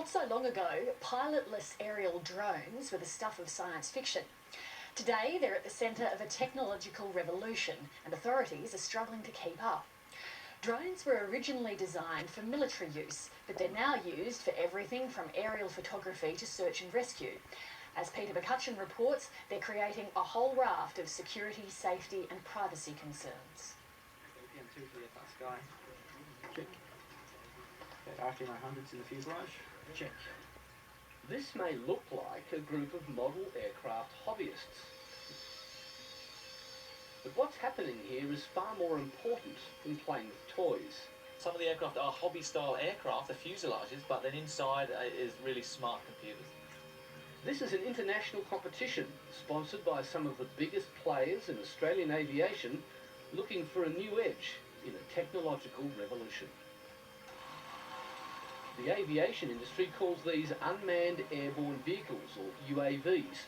Not so long ago, pilotless aerial drones were the stuff of science fiction. Today, they're at the centre of a technological revolution, and authorities are struggling to keep up. Drones were originally designed for military use, but they're now used for everything from aerial photography to search and rescue. As Peter McCutcheon reports, they're creating a whole raft of security, safety and privacy concerns. Check. RTAmerica in the fuselage. Check. This may look like a group of model aircraft hobbyists. But what's happening here is far more important than playing with toys. Some of the aircraft are hobby-style aircraft, the fuselages, but then inside is really smart computers. This is an international competition sponsored by some of the biggest players in Australian aviation, looking for a new edge in a technological revolution. The aviation industry calls these unmanned airborne vehicles, or UAVs,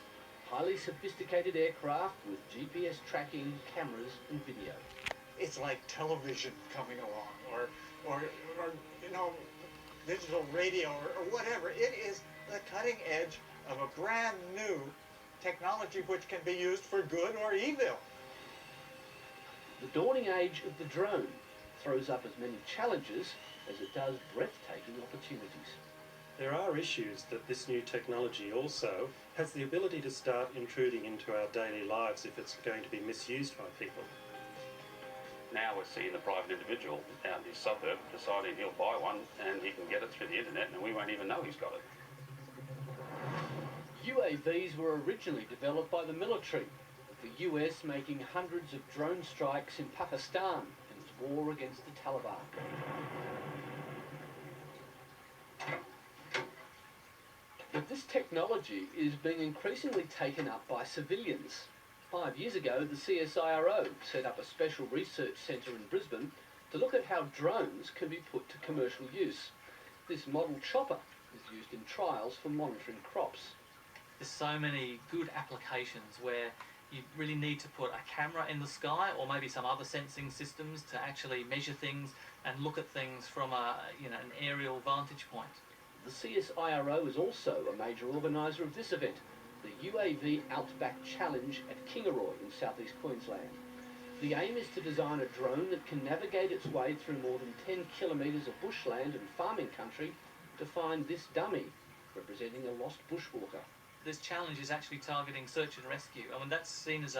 highly sophisticated aircraft with GPS tracking, cameras and video. It's like television coming along, or you know, digital radio, or whatever. It is the cutting edge of a brand new technology which can be used for good or evil. The dawning age of the drone throws up as many challenges as it does breathtaking opportunities. There are issues that this new technology also has the ability to start intruding into our daily lives if it's going to be misused by people. Now we're seeing the private individual out in his suburb deciding he'll buy one and he can get it through the internet and we won't even know he's got it. UAVs were originally developed by the military, with the US making hundreds of drone strikes in Pakistan in its war against the Taliban. But this technology is being increasingly taken up by civilians. 5 years ago, the CSIRO set up a special research centre in Brisbane to look at how drones can be put to commercial use. This model chopper is used in trials for monitoring crops. There's so many good applications where you really need to put a camera in the sky or maybe some other sensing systems to actually measure things and look at things from an aerial vantage point. The CSIRO is also a major organiser of this event, the UAV Outback Challenge at Kingaroy in southeast Queensland. The aim is to design a drone that can navigate its way through more than 10 kilometres of bushland and farming country to find this dummy, representing a lost bushwalker. This challenge is actually targeting search and rescue. I mean, that's seen as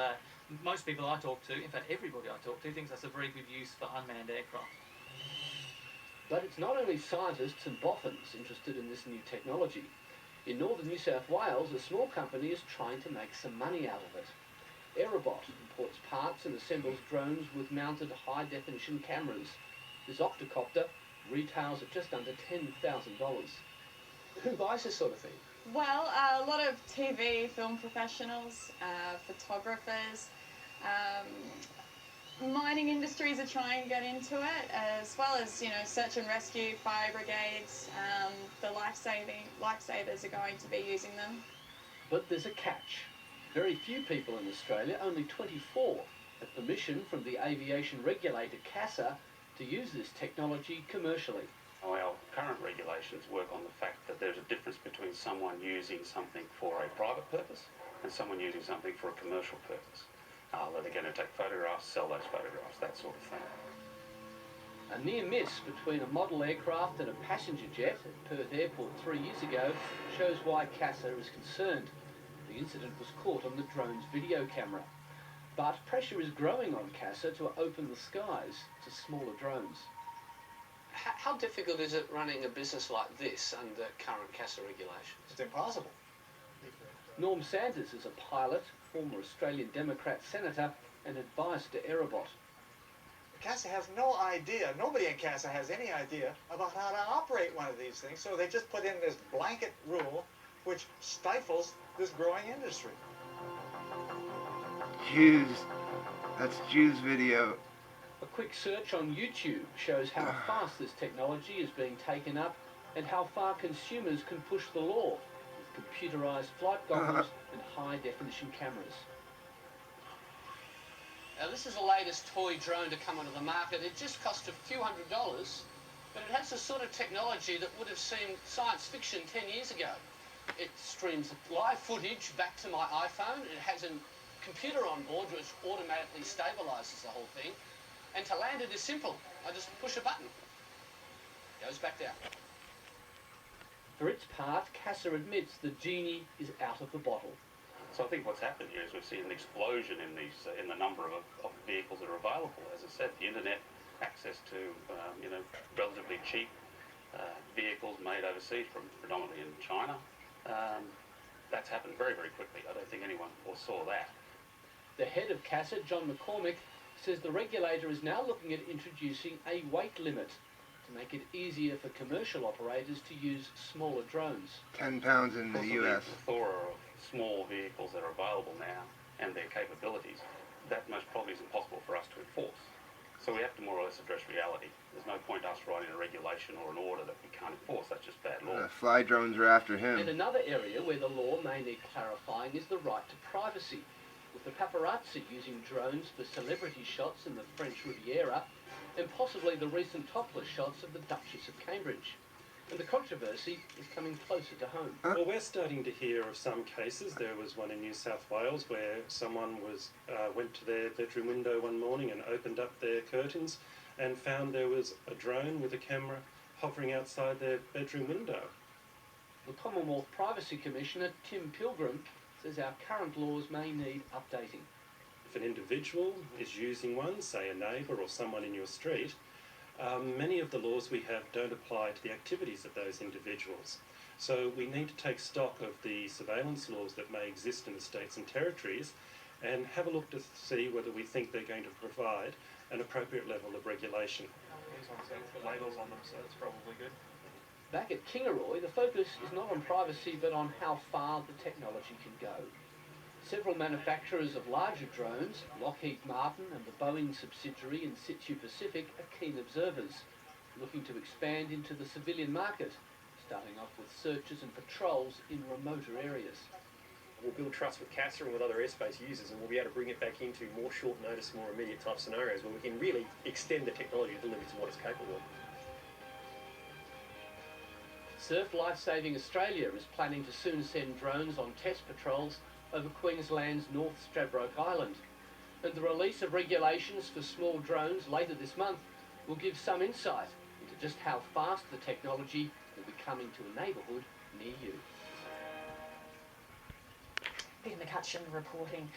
most people I talk to, in fact everybody I talk to, thinks that's a very good use for unmanned aircraft. But it's not only scientists and boffins interested in this new technology. In northern New South Wales, a small company is trying to make some money out of it. Aerobot imports parts and assembles drones with mounted high-definition cameras. This octocopter retails at just under $10,000. Who buys this sort of thing? Well, a lot of TV, film professionals, photographers, mining industries are trying to get into it, as well as, search and rescue, fire brigades, the lifesavers are going to be using them. But there's a catch. Very few people in Australia, only 24, have permission from the aviation regulator CASA to use this technology commercially. Our current regulations work on the fact that there's a difference between someone using something for a private purpose and someone using something for a commercial purpose. That they're going to take photographs, sell those photographs, that sort of thing. A near miss between a model aircraft and a passenger jet at Perth Airport 3 years ago shows why CASA is concerned. The incident was caught on the drone's video camera. But pressure is growing on CASA to open the skies to smaller drones. How difficult is it running a business like this under current CASA regulations? It's impossible. Norm Sanders is a pilot, former Australian Democrat senator, and advised to Aerobot. CASA has no idea, nobody in CASA has any idea about how to operate one of these things, so they just put in this blanket rule which stifles this growing industry. Jews. That's Jews video. A quick search on YouTube shows how fast this technology is being taken up and how far consumers can push the law with computerised flight goggles and high-definition cameras. Now, this is the latest toy drone to come onto the market. It just cost a few $100s, But it has the sort of technology that would have seemed science fiction 10 years ago. It streams live footage back to my iPhone. It has a computer on board which automatically stabilises the whole thing. And to land it is simple. I just push a button. It goes back down. For its part, CASA admits the genie is out of the bottle. So I think what's happened here is we've seen an explosion in these in the number of vehicles that are available. As I said, the internet, access to relatively cheap vehicles made overseas, from predominantly in China. That's happened very, very quickly. I don't think anyone foresaw that. The head of CASA, John McCormick, says the regulator is now looking at introducing a weight limit to make it easier for commercial operators to use smaller drones. 10 pounds in the US. The plethora of small vehicles that are available now and their capabilities, that most probably is impossible for us to enforce. So we have to more or less address reality. There's no point us writing a regulation or an order that we can't enforce. That's just bad law. Fly drones are after him. And another area where the law may need clarifying is the right to privacy, with the paparazzi using drones for celebrity shots in the French Riviera and possibly the recent topless shots of the Duchess of Cambridge. And the controversy is coming closer to home. Well, we're starting to hear of some cases. There was one in New South Wales where someone went to their bedroom window one morning and opened up their curtains and found there was a drone with a camera hovering outside their bedroom window. The Commonwealth Privacy Commissioner, Tim Pilgrim, says our current laws may need updating. If an individual is using one, say a neighbour or someone in your street, many of the laws we have don't apply to the activities of those individuals. So we need to take stock of the surveillance laws that may exist in the states and territories and have a look to see whether we think they're going to provide an appropriate level of regulation. These ones have the labels on them, so it's probably good. Back at Kingaroy, the focus is not on privacy but on how far the technology can go. Several manufacturers of larger drones, Lockheed Martin and the Boeing subsidiary In Situ Pacific, are keen observers, looking to expand into the civilian market, starting off with searches and patrols in remoter areas. We'll build trust with CASA and with other airspace users, and we'll be able to bring it back into more short notice, more immediate type scenarios where we can really extend the technology to the limits of what it's capable of. Surf Lifesaving Australia is planning to soon send drones on test patrols over Queensland's North Stradbroke Island, and the release of regulations for small drones later this month will give some insight into just how fast the technology will be coming to a neighbourhood near you. Peter McCutcheon reporting.